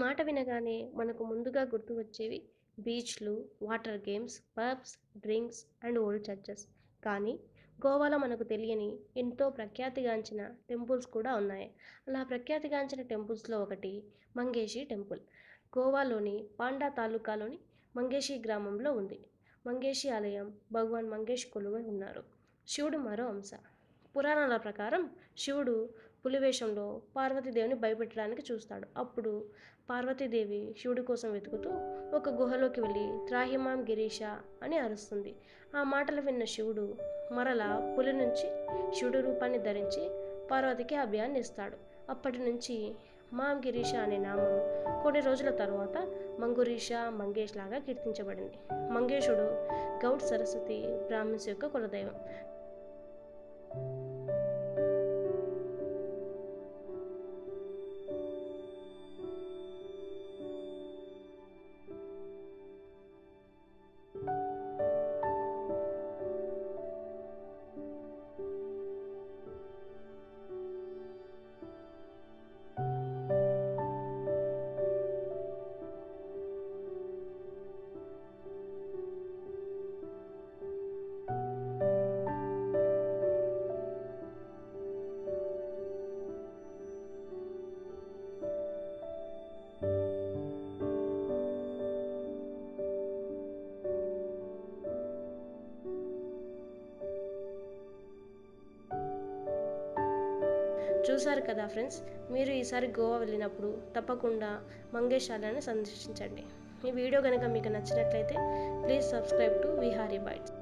మాట వినగానే మనకు ముందుగా గుర్తు వచ్చేవి బీచ్లు, water games, pubs, drinks and old churches. కానీ గోవాలో మనకు తెలియని ఎంతో ప్రఖ్యాతిగాంచిన టెంపుల్స్ కూడా ఉన్నాయి. అలా ప్రఖ్యాతిగాంచిన టెంపుల్స్లో ఒకటి మంగేషి టెంపుల్. గోవాలోని పాండా తాలూకాలోని మంగేషి గ్రామంలో ఉంది. మంగేషి ఆలయం భగవాన్ మంగేష్ కొలువై ఉన్నారు. శివుడు మరో అంశ. పురాణాల ప్రకారం శివుడు పులివేషంలో పార్వతీదేవిని భయపెట్టడానికి చూస్తాడు. అప్పుడు పార్వతీదేవి శివుడి కోసం వెతుకుతూ ఒక గుహలోకి వెళ్ళి త్రాహిమాం గిరీష అని అరుస్తుంది. ఆ మాటలు విన్న శివుడు మరలా పులి నుంచి శివుడి రూపాన్ని ధరించి పార్వతికి అభయాన్ని ఇస్తాడు. అప్పటి నుంచి మాం గిరీష అనే నామం కొన్ని రోజుల తరువాత మంగురీష, మంగేష్ లాగా కీర్తించబడింది. మంగేశుడు గౌడ్ సరస్వతి బ్రాహ్మిన్స్ యొక్క కులదైవం. చూశారు కదా ఫ్రెండ్స్, మీరు ఈసారి గోవా వెళ్ళినప్పుడు తప్పకుండా మంగేష్ ఆలయాన్ని సందర్శించండి. ఈ వీడియో కనుక మీకు నచ్చినట్లయితే please subscribe to Vihari bytes.